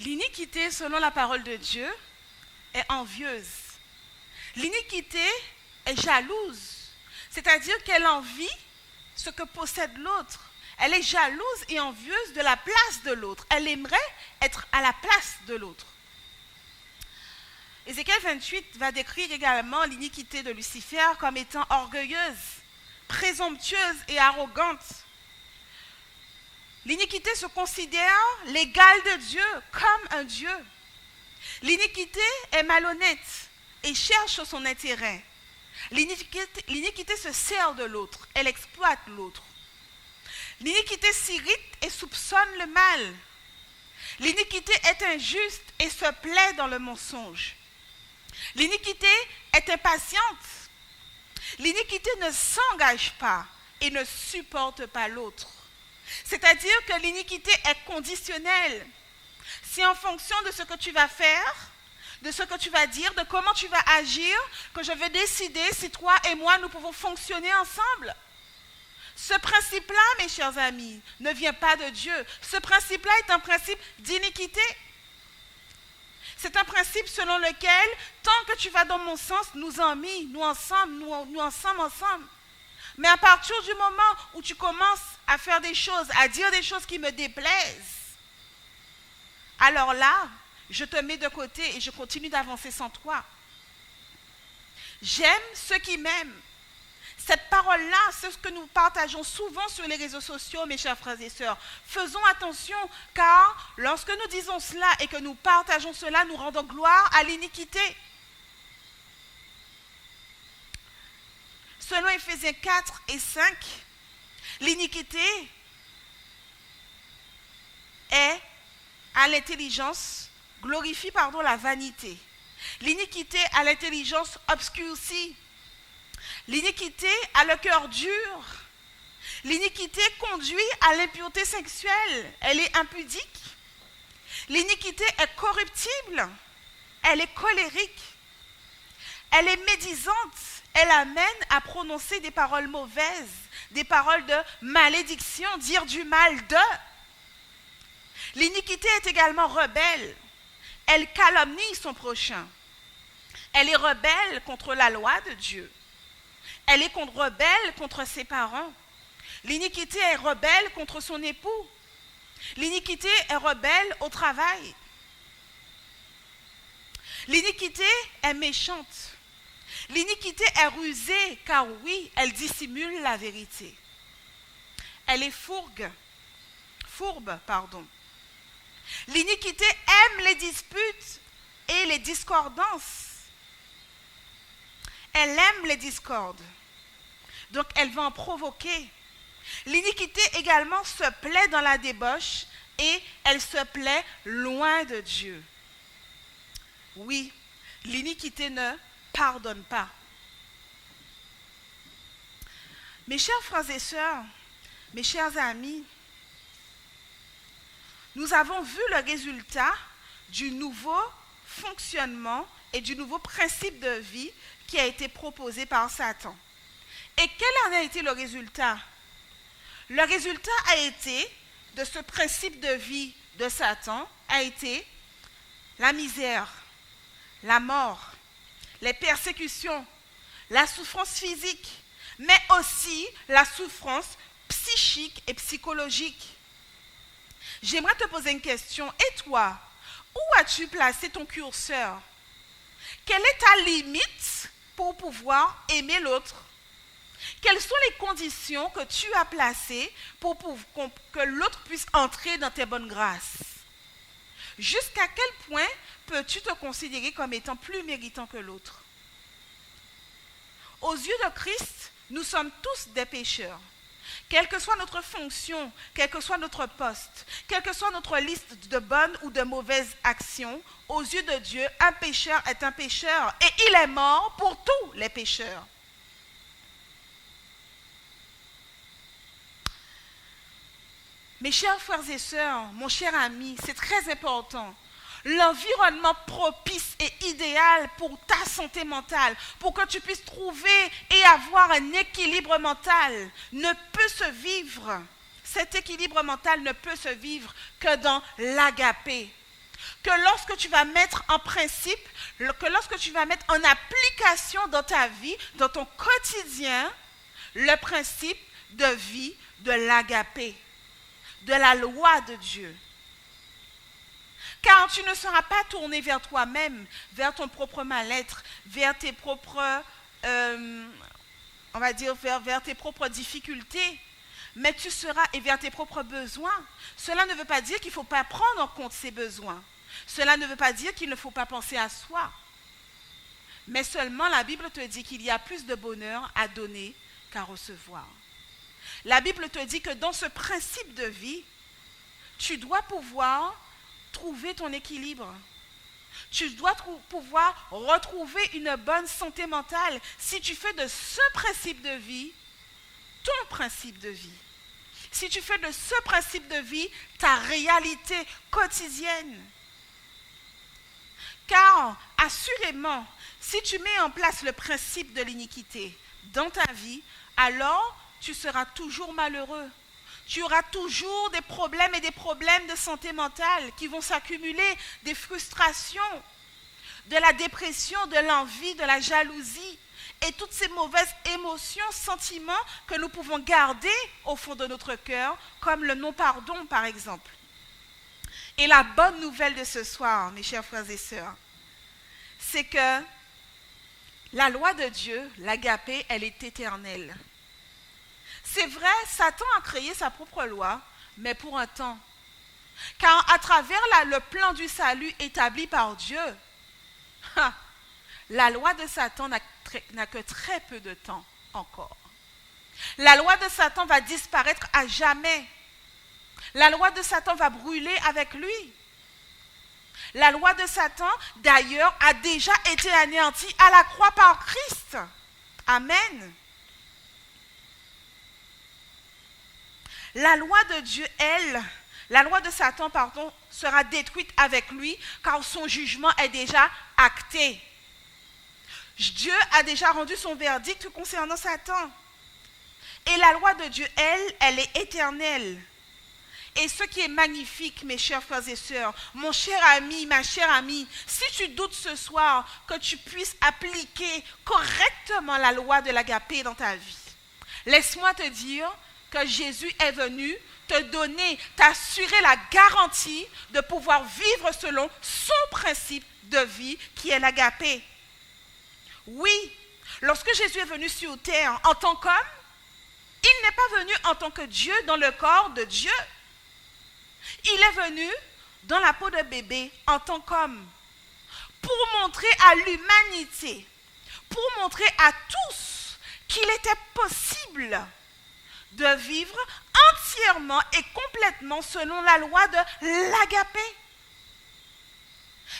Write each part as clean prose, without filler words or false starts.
L'iniquité, selon la parole de Dieu, est envieuse. L'iniquité est jalouse, c'est-à-dire qu'elle envie ce que possède l'autre. Elle est jalouse et envieuse de la place de l'autre. Elle aimerait être à la place de l'autre. Ézéchiel 28 va décrire également l'iniquité de Lucifer comme étant orgueilleuse, présomptueuse et arrogante. L'iniquité se considère l'égal de Dieu comme un Dieu. L'iniquité est malhonnête et cherche son intérêt. L'iniquité se sert de l'autre, elle exploite l'autre. L'iniquité s'irrite et soupçonne le mal. L'iniquité est injuste et se plaît dans le mensonge. L'iniquité est impatiente. L'iniquité ne s'engage pas et ne supporte pas l'autre. C'est-à-dire que l'iniquité est conditionnelle. C'est en fonction de ce que tu vas faire, de ce que tu vas dire, de comment tu vas agir, que je vais décider si toi et moi nous pouvons fonctionner ensemble. Ce principe-là, mes chers amis, ne vient pas de Dieu. Ce principe-là est un principe d'iniquité. C'est un principe selon lequel, tant que tu vas dans mon sens, nous ensemble. Mais à partir du moment où tu commences à faire des choses, à dire des choses qui me déplaisent, alors là, je te mets de côté et je continue d'avancer sans toi. J'aime ceux qui m'aiment. Cette parole-là, c'est ce que nous partageons souvent sur les réseaux sociaux, mes chers frères et sœurs. Faisons attention, car lorsque nous disons cela et que nous partageons cela, nous rendons gloire à l'iniquité. Selon Éphésiens 4 et 5, l'iniquité est à l'intelligence, glorifie la vanité. L'iniquité à l'intelligence obscurcit. L'iniquité a le cœur dur. L'iniquité conduit à l'impureté sexuelle. Elle est impudique. L'iniquité est corruptible. Elle est colérique. Elle est médisante. Elle amène à prononcer des paroles mauvaises, des paroles de malédiction, dire du mal de. L'iniquité est également rebelle. Elle calomnie son prochain. Elle est rebelle contre la loi de Dieu. Elle est rebelle contre ses parents. L'iniquité est rebelle contre son époux. L'iniquité est rebelle au travail. L'iniquité est méchante. L'iniquité est rusée, car oui, elle dissimule la vérité. Elle est fourbe. L'iniquité aime les disputes et les discordances. Elle aime les discordes. Donc, elle va en provoquer. L'iniquité également se plaît dans la débauche et elle se plaît loin de Dieu. Oui, l'iniquité ne pardonne pas. Mes chers frères et sœurs, mes chers amis, nous avons vu le résultat du nouveau fonctionnement et du nouveau principe de vie qui a été proposé par Satan. Et quel en a été le résultat? Le résultat a été de ce principe de vie de Satan, a été la misère, la mort, les persécutions, la souffrance physique, mais aussi la souffrance psychique et psychologique. J'aimerais te poser une question. Et toi, où as-tu placé ton curseur? Quelle est ta limite pour pouvoir aimer l'autre? Quelles sont les conditions que tu as placées pour que l'autre puisse entrer dans tes bonnes grâces? Jusqu'à quel point peux-tu te considérer comme étant plus méritant que l'autre? Aux yeux de Christ, nous sommes tous des pécheurs. Quelle que soit notre fonction, quel que soit notre poste, quelle que soit notre liste de bonnes ou de mauvaises actions, aux yeux de Dieu, un pécheur est un pécheur et il est mort pour tous les pécheurs. Mes chers frères et sœurs, mon cher ami, c'est très important. L'environnement propice et idéal pour ta santé mentale, pour que tu puisses trouver et avoir un équilibre mental, ne peut se vivre. Cet équilibre mental ne peut se vivre que dans l'agapé. que lorsque tu vas mettre en principe, que lorsque tu vas mettre en application dans ta vie, dans ton quotidien, le principe de vie de l'agapé, de la loi de Dieu. Car tu ne seras pas tourné vers toi-même, vers ton propre mal-être, vers tes propres, on va dire, vers tes propres difficultés, mais tu seras et vers tes propres besoins. Cela ne veut pas dire qu'il ne faut pas prendre en compte ses besoins. Cela ne veut pas dire qu'il ne faut pas penser à soi. Mais seulement la Bible te dit qu'il y a plus de bonheur à donner qu'à recevoir. La Bible te dit que dans ce principe de vie, tu dois pouvoir trouver ton équilibre. Tu dois pouvoir retrouver une bonne santé mentale si tu fais de ce principe de vie ton principe de vie. Si tu fais de ce principe de vie ta réalité quotidienne. Car, assurément, si tu mets en place le principe de l'iniquité dans ta vie, alors tu seras toujours malheureux. Tu auras toujours des problèmes et des problèmes de santé mentale qui vont s'accumuler, des frustrations, de la dépression, de l'envie, de la jalousie et toutes ces mauvaises émotions, sentiments que nous pouvons garder au fond de notre cœur, comme le non-pardon par exemple. Et la bonne nouvelle de ce soir, mes chers frères et sœurs, c'est que la loi de Dieu, l'agapé, elle est éternelle. C'est vrai, Satan a créé sa propre loi, mais pour un temps. Car à travers le plan du salut établi par Dieu, la loi de Satan n'a que très peu de temps encore. La loi de Satan va disparaître à jamais. La loi de Satan va brûler avec lui. La loi de Satan, d'ailleurs, a déjà été anéantie à la croix par Christ. Amen. La loi de Dieu, la loi de Satan, sera détruite avec lui, car son jugement est déjà acté. Dieu a déjà rendu son verdict concernant Satan. Et la loi de Dieu, elle est éternelle. Et ce qui est magnifique, mes chers frères et sœurs, mon cher ami, ma chère amie, si tu doutes ce soir que tu puisses appliquer correctement la loi de l'agapé dans ta vie, laisse-moi te dire que Jésus est venu te donner, t'assurer la garantie de pouvoir vivre selon son principe de vie qui est l'agapé. Oui, lorsque Jésus est venu sur terre en tant qu'homme, il n'est pas venu en tant que Dieu dans le corps de Dieu. Il est venu dans la peau de bébé en tant qu'homme pour montrer à l'humanité, pour montrer à tous qu'il était possible de vivre entièrement et complètement selon la loi de l'agapé.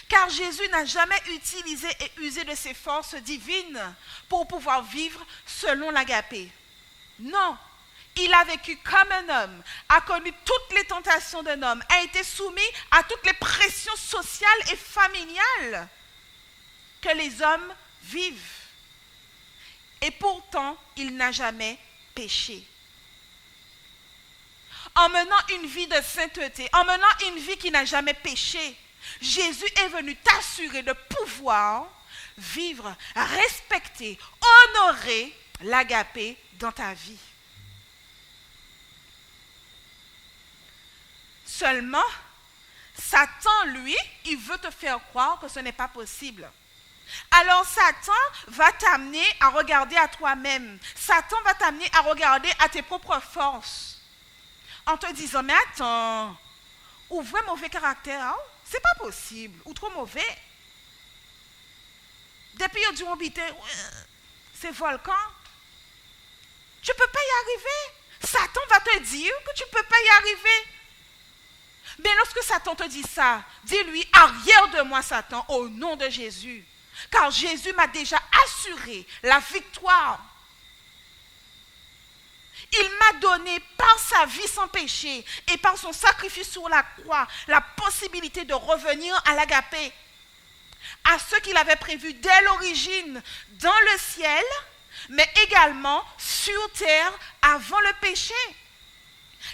Car Jésus n'a jamais utilisé et usé de ses forces divines pour pouvoir vivre selon l'agapé. Non, il a vécu comme un homme, a connu toutes les tentations d'un homme, a été soumis à toutes les pressions sociales et familiales que les hommes vivent. Et pourtant, il n'a jamais péché. En menant une vie de sainteté, en menant une vie qui n'a jamais péché, Jésus est venu t'assurer de pouvoir vivre, respecter, honorer l'agapé dans ta vie. Seulement, Satan, lui, il veut te faire croire que ce n'est pas possible. Alors Satan va t'amener à regarder à toi-même. Satan va t'amener à regarder à tes propres forces. En te disant, mais attends, ou vrai mauvais caractère, hein? C'est pas possible, ou trop mauvais. Depuis du habité, c'est volcan. Tu ne peux pas y arriver. Satan va te dire que tu ne peux pas y arriver. Mais lorsque Satan te dit ça, dis-lui, arrière de moi Satan, au nom de Jésus. Car Jésus m'a déjà assuré la victoire. Il m'a donné par sa vie sans péché et par son sacrifice sur la croix la possibilité de revenir à l'agapé, à ce qu'il avait prévu dès l'origine dans le ciel, mais également sur terre avant le péché.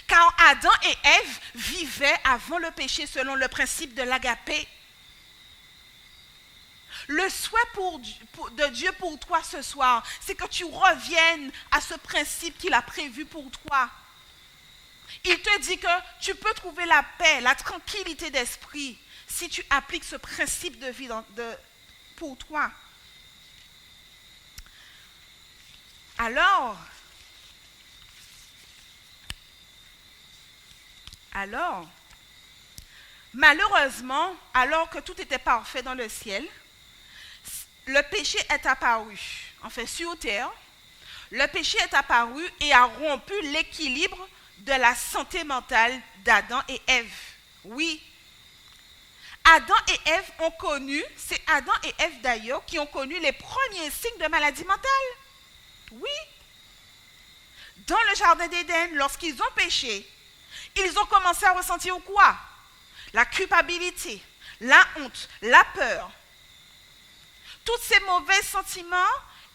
Car Adam et Ève vivaient avant le péché selon le principe de l'agapé. Le souhait de Dieu pour toi ce soir, c'est que tu reviennes à ce principe qu'il a prévu pour toi. Il te dit que tu peux trouver la paix, la tranquillité d'esprit si tu appliques ce principe de vie pour toi. Alors, malheureusement, alors que tout était parfait dans le ciel, le péché est apparu. Enfin, sur terre, le péché est apparu et a rompu l'équilibre de la santé mentale d'Adam et Ève. Oui. Adam et Ève ont connu, c'est Adam et Ève d'ailleurs, qui ont connu les premiers signes de maladie mentale. Oui. Dans le jardin d'Éden, lorsqu'ils ont péché, ils ont commencé à ressentir quoi? La culpabilité, la honte, la peur. Tous ces mauvais sentiments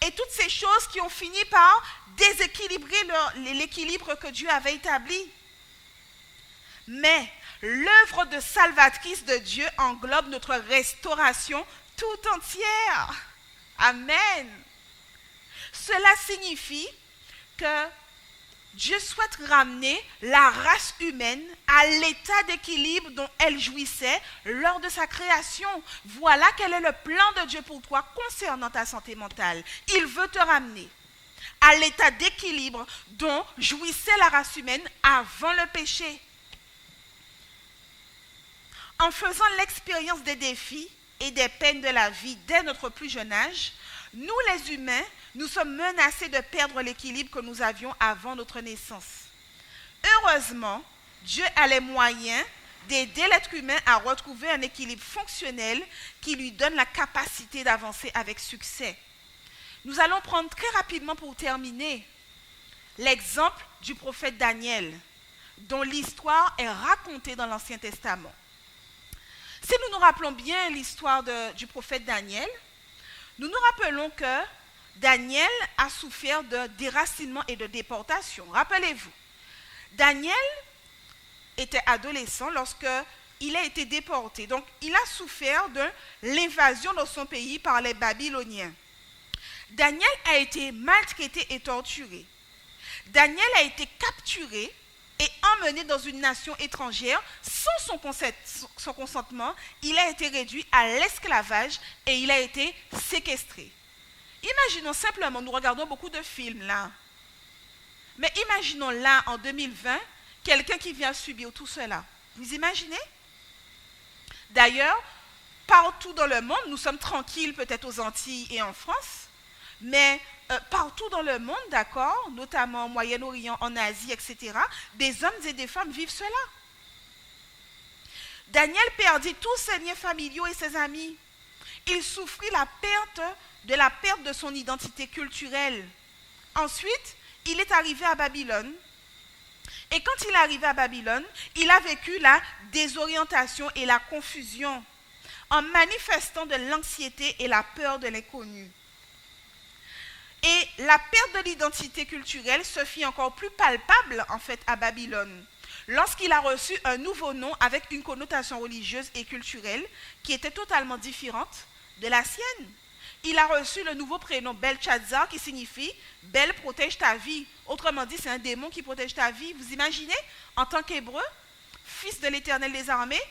et toutes ces choses qui ont fini par déséquilibrer l'équilibre que Dieu avait établi. Mais l'œuvre de salvatrice de Dieu englobe notre restauration tout entière. Amen. Cela signifie que Dieu souhaite ramener la race humaine à l'état d'équilibre dont elle jouissait lors de sa création. Voilà quel est le plan de Dieu pour toi concernant ta santé mentale. Il veut te ramener à l'état d'équilibre dont jouissait la race humaine avant le péché. En faisant l'expérience des défis et des peines de la vie dès notre plus jeune âge, nous les humains, nous sommes menacés de perdre l'équilibre que nous avions avant notre naissance. Heureusement, Dieu a les moyens d'aider l'être humain à retrouver un équilibre fonctionnel qui lui donne la capacité d'avancer avec succès. Nous allons prendre très rapidement pour terminer l'exemple du prophète Daniel, dont l'histoire est racontée dans l'Ancien Testament. Si nous nous rappelons bien l'histoire du prophète Daniel, nous nous rappelons que Daniel a souffert de déracinement et de déportation. Rappelez-vous, Daniel était adolescent lorsqu'il a été déporté. Donc, il a souffert de l'invasion de son pays par les Babyloniens. Daniel a été maltraité et torturé. Daniel a été capturé et emmené dans une nation étrangère sans son consentement. Il a été réduit à l'esclavage et il a été séquestré. Imaginons simplement, nous regardons beaucoup de films là, mais imaginons là en 2020, quelqu'un qui vient subir tout cela. Vous imaginez? D'ailleurs, partout dans le monde, nous sommes tranquilles peut-être aux Antilles et en France, mais partout dans le monde, d'accord, notamment au Moyen-Orient, en Asie, etc., des hommes et des femmes vivent cela. Daniel perdit tous ses liens familiaux et ses amis. Il souffrit de la perte de son identité culturelle. Ensuite, il est arrivé à Babylone. Et quand il est arrivé à Babylone, il a vécu la désorientation et la confusion en manifestant de l'anxiété et la peur de l'inconnu. Et la perte de l'identité culturelle se fit encore plus palpable en fait à Babylone, lorsqu'il a reçu un nouveau nom avec une connotation religieuse et culturelle qui était totalement différente de la sienne. Il a reçu le nouveau prénom Belchazzar qui signifie « Bel protège ta vie ». Autrement dit, c'est un démon qui protège ta vie. Vous imaginez, en tant qu'hébreu, fils de l'Éternel des armées?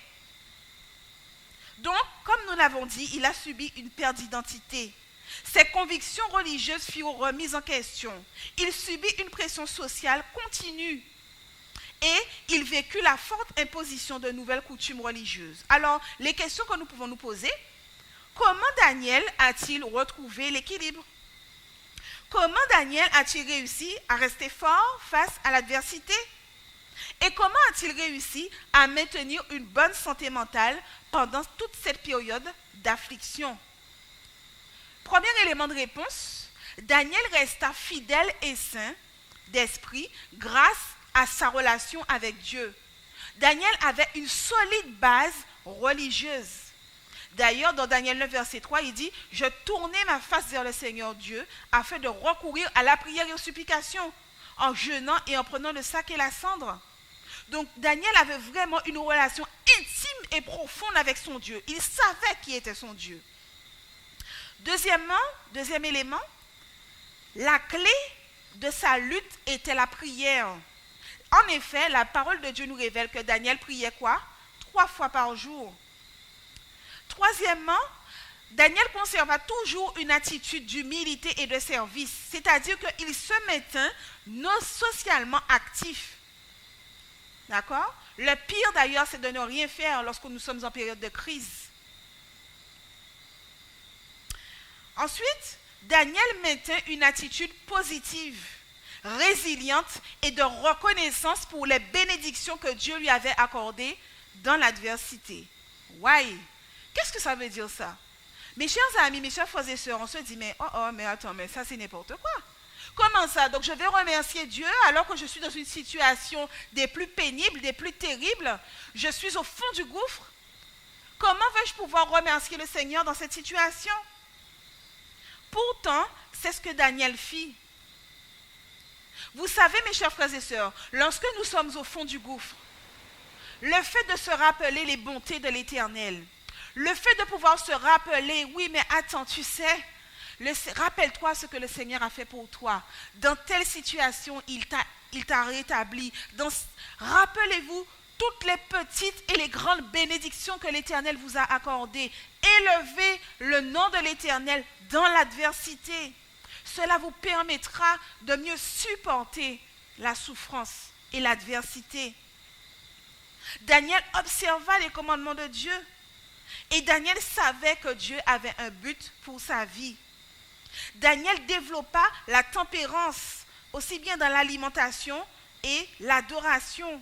Donc, comme nous l'avons dit, il a subi une perte d'identité. Ses convictions religieuses furent remises en question. Il subit une pression sociale continue. Et il vécut la forte imposition de nouvelles coutumes religieuses. Alors, les questions que nous pouvons nous poser, comment Daniel a-t-il retrouvé l'équilibre? Comment Daniel a-t-il réussi à rester fort face à l'adversité? Et comment a-t-il réussi à maintenir une bonne santé mentale pendant toute cette période d'affliction? Premier élément de réponse, Daniel resta fidèle et saint d'esprit grâce à sa relation avec Dieu. Daniel avait une solide base religieuse. D'ailleurs, dans Daniel 9, verset 3, il dit « Je tournai ma face vers le Seigneur Dieu afin de recourir à la prière et aux supplications, en jeûnant et en prenant le sac et la cendre. » Donc, Daniel avait vraiment une relation intime et profonde avec son Dieu. Il savait qui était son Dieu. Deuxième élément, la clé de sa lutte était la prière. En effet, la parole de Dieu nous révèle que Daniel priait quoi? 3 fois par jour. Troisièmement, Daniel conserva toujours une attitude d'humilité et de service, c'est-à-dire qu'il se maintint non socialement actif. D'accord? Le pire d'ailleurs, c'est de ne rien faire lorsque nous sommes en période de crise. Ensuite, Daniel maintint une attitude positive, résiliente et de reconnaissance pour les bénédictions que Dieu lui avait accordées dans l'adversité. Why? Qu'est-ce que ça veut dire ça? Mes chers amis, mes chers frères et sœurs, on se dit, mais mais attends, mais ça c'est n'importe quoi. Comment ça? Donc je vais remercier Dieu alors que je suis dans une situation des plus pénibles, des plus terribles. Je suis au fond du gouffre. Comment vais-je pouvoir remercier le Seigneur dans cette situation? Pourtant, c'est ce que Daniel fit. Vous savez, mes chers frères et sœurs, lorsque nous sommes au fond du gouffre, le fait de se rappeler les bontés de l'Éternel, le fait de pouvoir se rappeler, oui, mais attends, tu sais, rappelle-toi ce que le Seigneur a fait pour toi. Dans telle situation, il t'a rétabli. Rappelez-vous toutes les petites et les grandes bénédictions que l'Éternel vous a accordées. Élevez le nom de l'Éternel dans l'adversité. Cela vous permettra de mieux supporter la souffrance et l'adversité. Daniel observa les commandements de Dieu. Et Daniel savait que Dieu avait un but pour sa vie. Daniel développa la tempérance, aussi bien dans l'alimentation et l'adoration.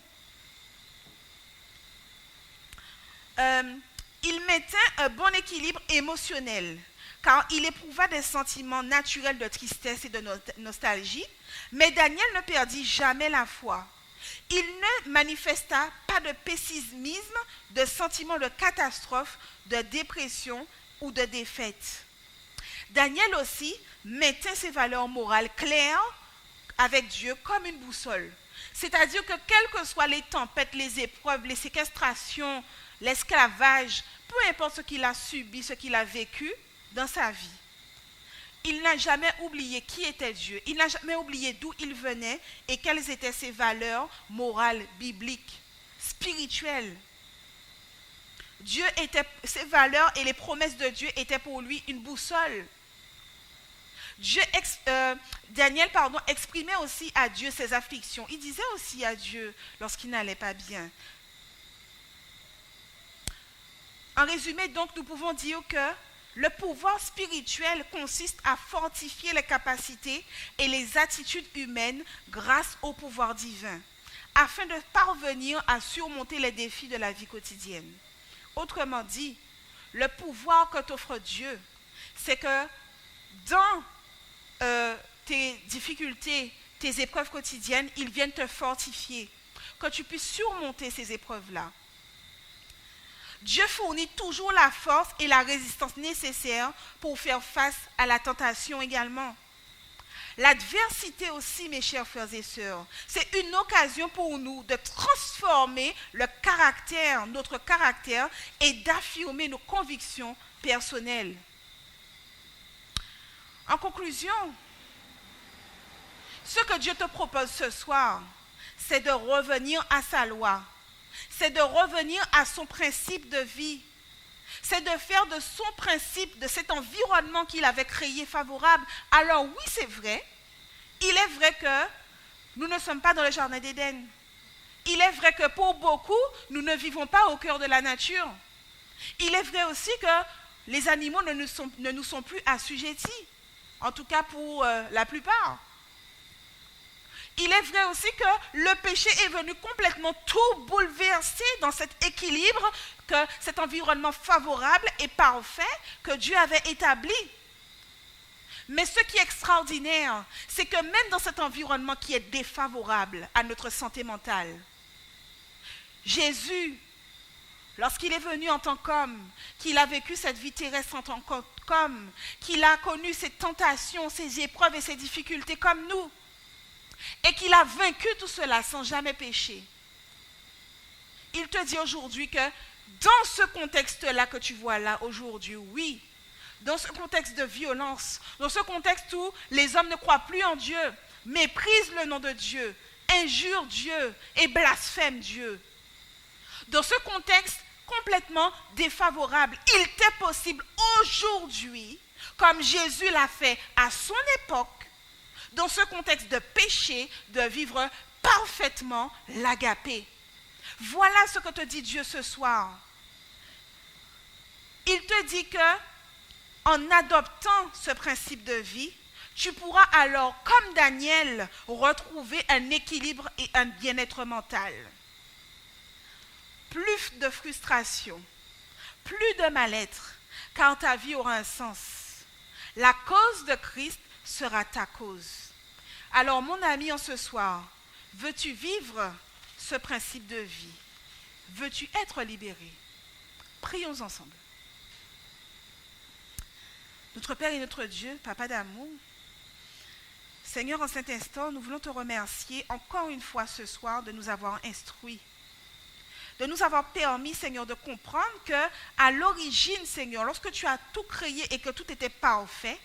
Il mettait un bon équilibre émotionnel, car il éprouva des sentiments naturels de tristesse et de nostalgie, mais Daniel ne perdit jamais la foi. Il ne manifesta pas de pessimisme, de sentiments de catastrophe, de dépression ou de défaite. Daniel aussi mettait ses valeurs morales claires avec Dieu comme une boussole. C'est-à-dire que quelles que soient les tempêtes, les épreuves, les séquestrations, l'esclavage, peu importe ce qu'il a subi, ce qu'il a vécu dans sa vie, il n'a jamais oublié qui était Dieu. Il n'a jamais oublié d'où il venait et quelles étaient ses valeurs morales, bibliques, spirituelles. Ses valeurs et les promesses de Dieu étaient pour lui une boussole. Daniel exprimait aussi à Dieu ses afflictions. Il disait aussi à Dieu lorsqu'il n'allait pas bien. En résumé, donc, nous pouvons dire que le pouvoir spirituel consiste à fortifier les capacités et les attitudes humaines grâce au pouvoir divin, afin de parvenir à surmonter les défis de la vie quotidienne. Autrement dit, le pouvoir que t'offre Dieu, c'est que dans tes difficultés, tes épreuves quotidiennes, ils viennent te fortifier, que tu puisses surmonter ces épreuves-là. Dieu fournit toujours la force et la résistance nécessaires pour faire face à la tentation également. L'adversité aussi, mes chers frères et sœurs, c'est une occasion pour nous de transformer notre caractère et d'affirmer nos convictions personnelles. En conclusion, ce que Dieu te propose ce soir, c'est de revenir à sa loi. C'est de revenir à son principe de vie. C'est de faire de son principe, de cet environnement qu'il avait créé favorable. Alors oui, c'est vrai. Il est vrai que nous ne sommes pas dans le jardin d'Éden. Il est vrai que pour beaucoup, nous ne vivons pas au cœur de la nature. Il est vrai aussi que les animaux ne nous sont plus assujettis. En tout cas pour la plupart. Il est vrai aussi que le péché est venu complètement tout bouleverser dans cet équilibre, que cet environnement favorable et parfait que Dieu avait établi. Mais ce qui est extraordinaire, c'est que même dans cet environnement qui est défavorable à notre santé mentale, Jésus, lorsqu'il est venu en tant qu'homme, qu'il a vécu cette vie terrestre en tant qu'homme, qu'il a connu ces tentations, ces épreuves et ces difficultés comme nous, et qu'il a vaincu tout cela sans jamais pécher. Il te dit aujourd'hui que dans ce contexte-là que tu vois là aujourd'hui, oui, dans ce contexte de violence, dans ce contexte où les hommes ne croient plus en Dieu, méprisent le nom de Dieu, injurent Dieu et blasphèment Dieu. Dans ce contexte complètement défavorable, il t'est possible aujourd'hui, comme Jésus l'a fait à son époque, dans ce contexte de péché, de vivre parfaitement l'agapé. Voilà ce que te dit Dieu ce soir. Il te dit que, en adoptant ce principe de vie, tu pourras alors, comme Daniel, retrouver un équilibre et un bien-être mental. Plus de frustration, plus de mal-être, car ta vie aura un sens. La cause de Christ sera ta cause. Alors, mon ami, en ce soir, veux-tu vivre ce principe de vie? Veux-tu être libéré? Prions ensemble. Notre Père et notre Dieu, Papa d'amour, Seigneur, en cet instant, nous voulons te remercier encore une fois ce soir de nous avoir instruits, de nous avoir permis, Seigneur, de comprendre que à l'origine, Seigneur, lorsque tu as tout créé et que tout était parfait,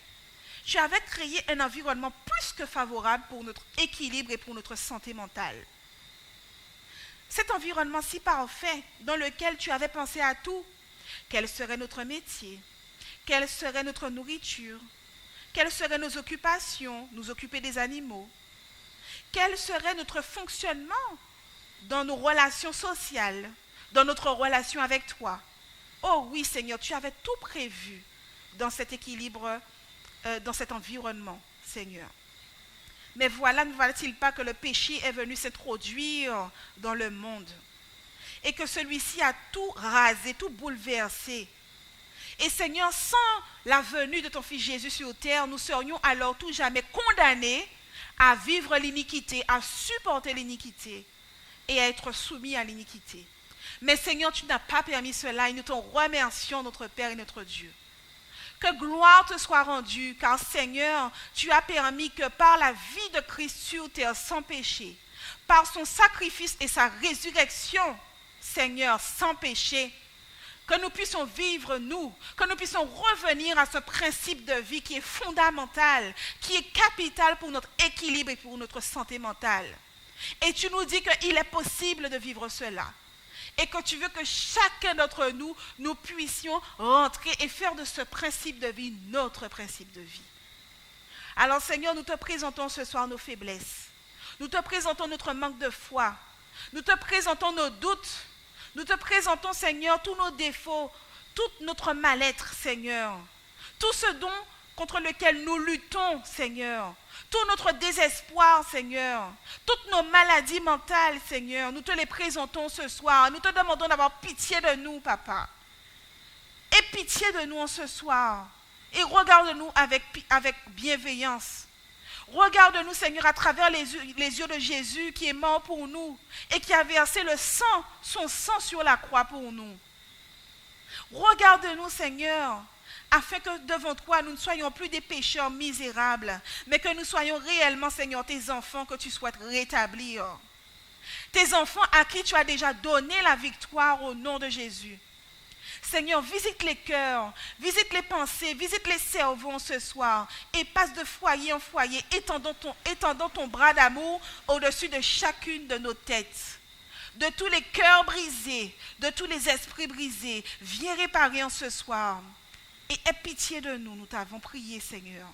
tu avais créé un environnement plus que favorable pour notre équilibre et pour notre santé mentale. Cet environnement si parfait dans lequel tu avais pensé à tout, quel serait notre métier, quelle serait notre nourriture, quelles seraient nos occupations, nous occuper des animaux, quel serait notre fonctionnement dans nos relations sociales, dans notre relation avec toi. Oh oui, Seigneur, tu avais tout prévu dans cet équilibre, dans cet environnement, Seigneur. Mais voilà, ne voilà-t-il pas que le péché est venu s'introduire dans le monde et que celui-ci a tout rasé, tout bouleversé. Et Seigneur, sans la venue de ton Fils Jésus sur terre, nous serions alors tout jamais condamnés à vivre l'iniquité, à supporter l'iniquité et à être soumis à l'iniquité. Mais Seigneur, tu n'as pas permis cela et nous t'en remercions, notre Père et notre Dieu. Que gloire te soit rendue, car Seigneur, tu as permis que par la vie de Christ sur terre sans péché, par son sacrifice et sa résurrection, Seigneur, sans péché, que nous puissions vivre, nous, que nous puissions revenir à ce principe de vie qui est fondamental, qui est capital pour notre équilibre et pour notre santé mentale. Et tu nous dis qu'il est possible de vivre cela. Et que tu veux que chacun d'entre nous, nous puissions rentrer et faire de ce principe de vie notre principe de vie. Alors Seigneur, nous te présentons ce soir nos faiblesses. Nous te présentons notre manque de foi. Nous te présentons nos doutes. Nous te présentons, Seigneur, tous nos défauts, tout notre mal-être, Seigneur. Tout ce contre lequel nous luttons, Seigneur. Tout notre désespoir, Seigneur. Toutes nos maladies mentales, Seigneur. Nous te les présentons ce soir. Nous te demandons d'avoir pitié de nous, Papa. Aie pitié de nous en ce soir. Et regarde-nous avec bienveillance. Regarde-nous, Seigneur, à travers les yeux de Jésus qui est mort pour nous et qui a versé son sang sur la croix pour nous. Regarde-nous, Seigneur, afin que devant toi, nous ne soyons plus des pécheurs misérables, mais que nous soyons réellement, Seigneur, tes enfants que tu souhaites rétablir. Tes enfants à qui tu as déjà donné la victoire au nom de Jésus. Seigneur, visite les cœurs, visite les pensées, visite les cerveaux ce soir et passe de foyer en foyer, étendant ton bras d'amour au-dessus de chacune de nos têtes. De tous les cœurs brisés, de tous les esprits brisés, viens réparer en ce soir. Et aie pitié de nous, nous t'avons prié, Seigneur.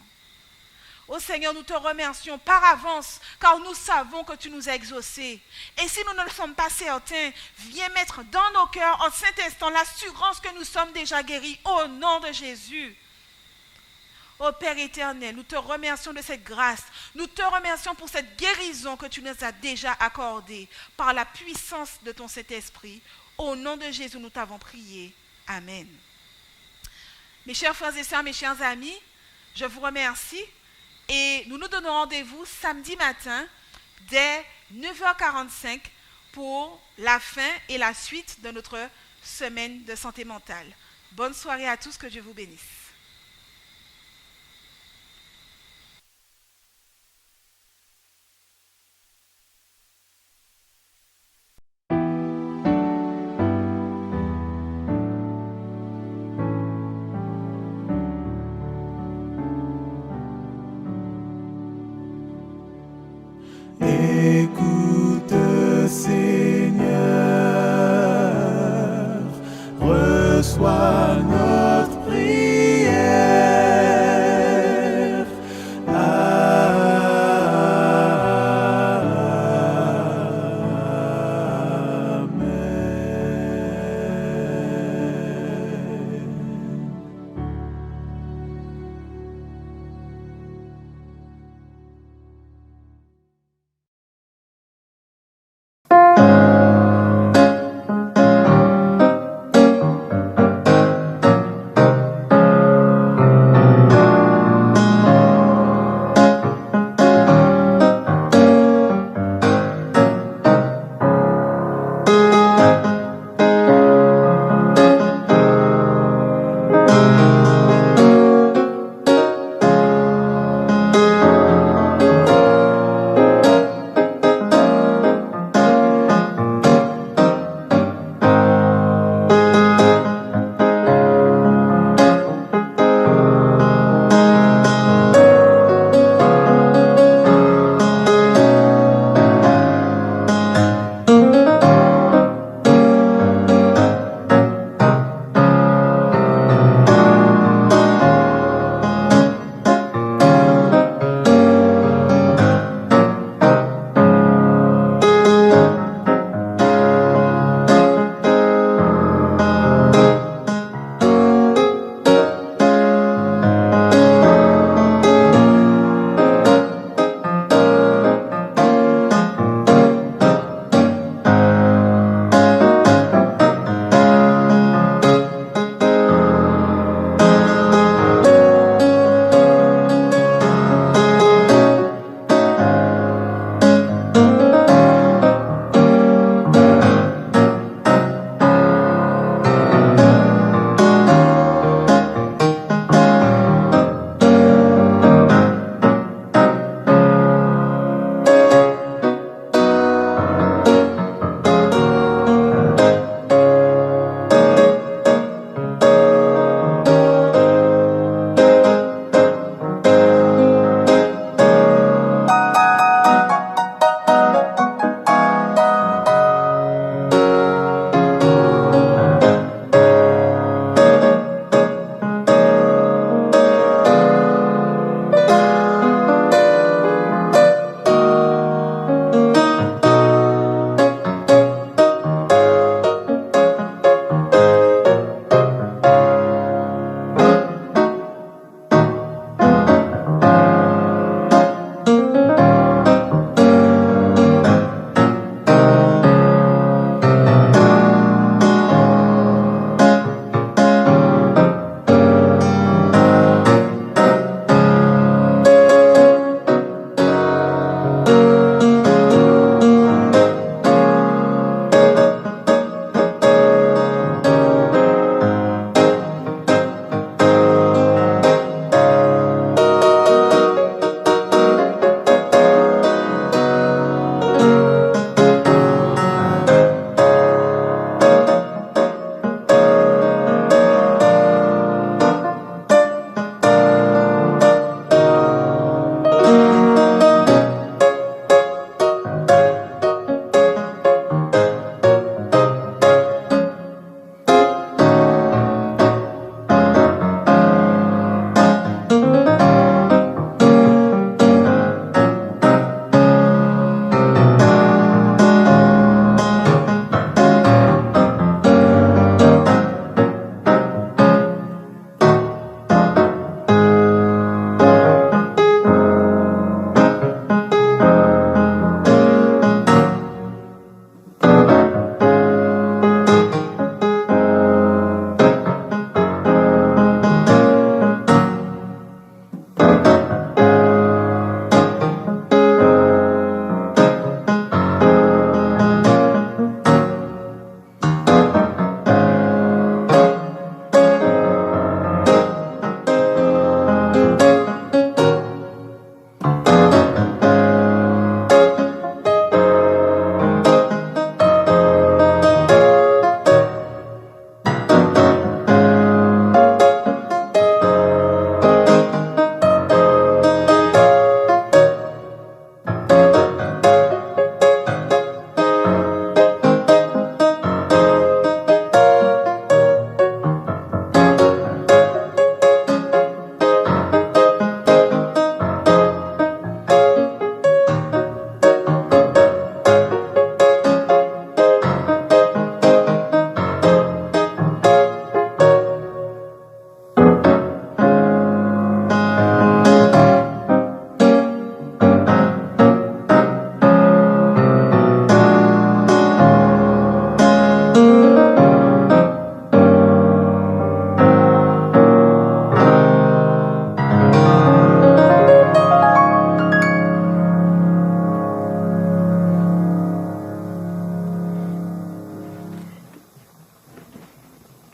Oh Seigneur, nous te remercions par avance, car nous savons que tu nous as exaucés. Et si nous ne le sommes pas certains, viens mettre dans nos cœurs, en cet instant, l'assurance que nous sommes déjà guéris, au nom de Jésus. Oh Père éternel, nous te remercions de cette grâce. Nous te remercions pour cette guérison que tu nous as déjà accordée, par la puissance de ton Saint-Esprit. Au nom de Jésus, nous t'avons prié. Amen. Mes chers frères et sœurs, mes chers amis, je vous remercie. Et nous nous donnons rendez-vous samedi matin dès 9h45 pour la fin et la suite de notre semaine de santé mentale. Bonne soirée à tous, que Dieu vous bénisse. reçois notre prière.